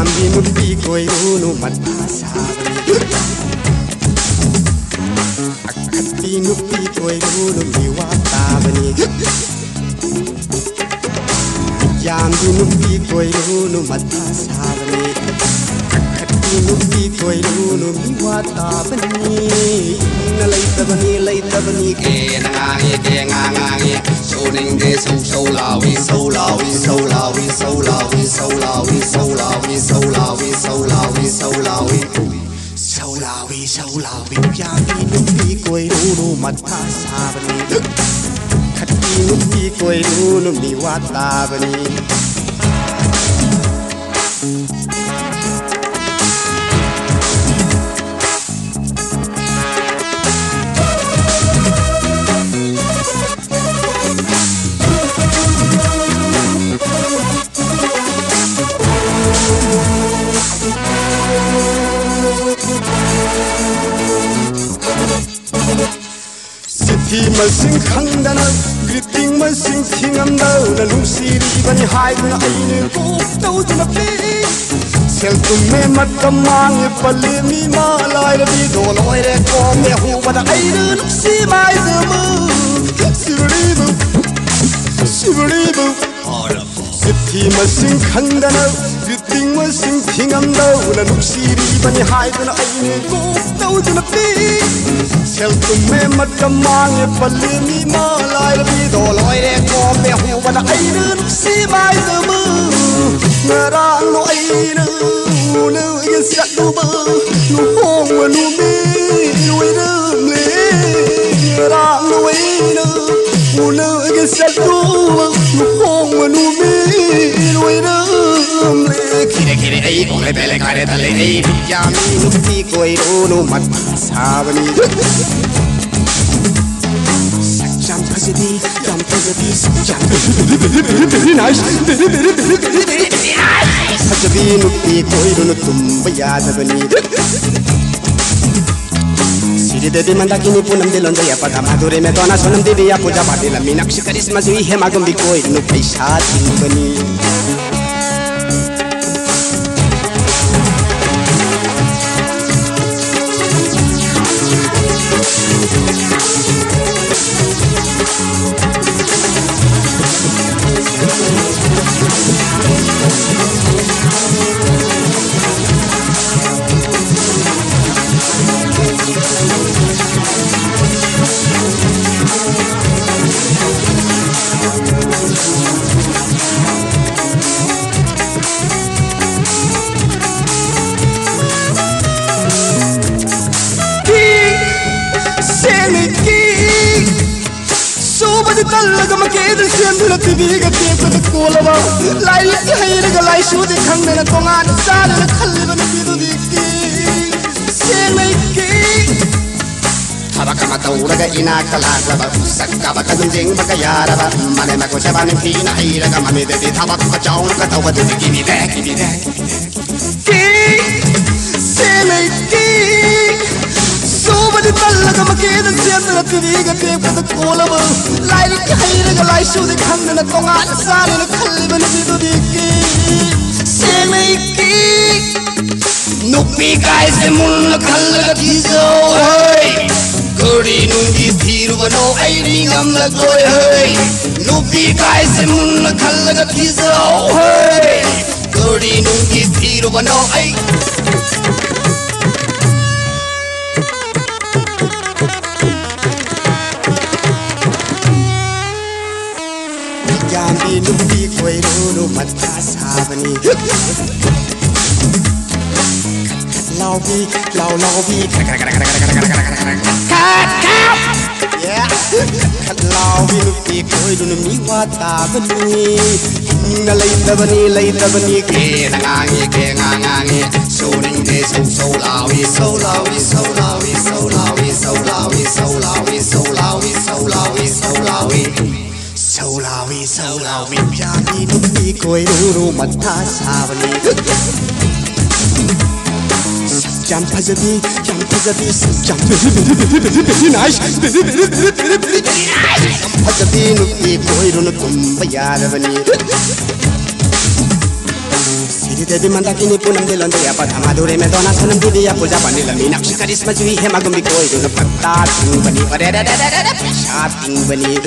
Yami nupi koi unu mata sabani Akati nupi koi unu miwa tabani Yami nupi koi unu mata sabani Akati nupi koi unu miwa tabani Lay tabani ke nangangi Soning de so lawi Yami nupi koi unu mata sabani Akati nupi koi unu miwa tabani Masing khangdana greeting masing thingamdau na lusiri bani haiduna aine ko tawduna pe sel tumme matamang palmi malai rabi doloire ko me hu bada aine lusi mai zamu siburibu sithi masing khangdana greeting masing thingamdau na lusiri bani haiduna aine ko tawduna pe Sel tumme matamang palmi malai rabi doloire ko me hu bada aine lusi mai zamu ngarang no aine nu yen sak du ba nu hong wa nu mi nu ina le ngarang no aine nu yen sak du ba nu hong wa nu mi nu ina le kire ai ole bele kare tale ai yami nupi koi unu mat sabani Jump very nice. Hajabi nupi koi unu tumba yadabani Siri devi mandakini punam dilonja ya pada madure me dona sonam devi ya puja padila minakshi karisma zui he magumbi koi nupi shati bani Talaga makita siyempre na tibigat tiempo na kulaba Lai hay nagalay suti kang na natungan Sana nakaliba na pito diki Siyang naiki Habaka matawura ka inakalasa ba Sakka ba kadunjing makayara ba Mane makusya ba ng pinahira ka Mamiditi tabak kachaw na katawa Diti kimide Siyang naiki Subadi talaga makita siyempre na tibigat tiempo na kulaba Lai hay nagalay suti kang na natungan Sana nakaliba na pito diki Siyang naiki Nupi kai se mulla khalaga tizo hey Kuri nungi thiru bano ai ringam la koi hey Nupi kai se mulla khalaga tizo hey Kuri nungi thiru bano ai Yami nupi koi runu mata sabani Lao bi, yeah. Lao bi nupi koi dunu mi wata bani, na lay tabani ke ngangi, soring de so lawi, yami nupi koi dunu mata sabani. Jump hajabi, very nice. Hajabi nupi koi dunu tumba yadabani. Devi mandakini punam dilonde apa thamadure me dona sanam divi apa japani lami nakshi karisma chui hema gumbi koi do patta ting bani ore sha ting bani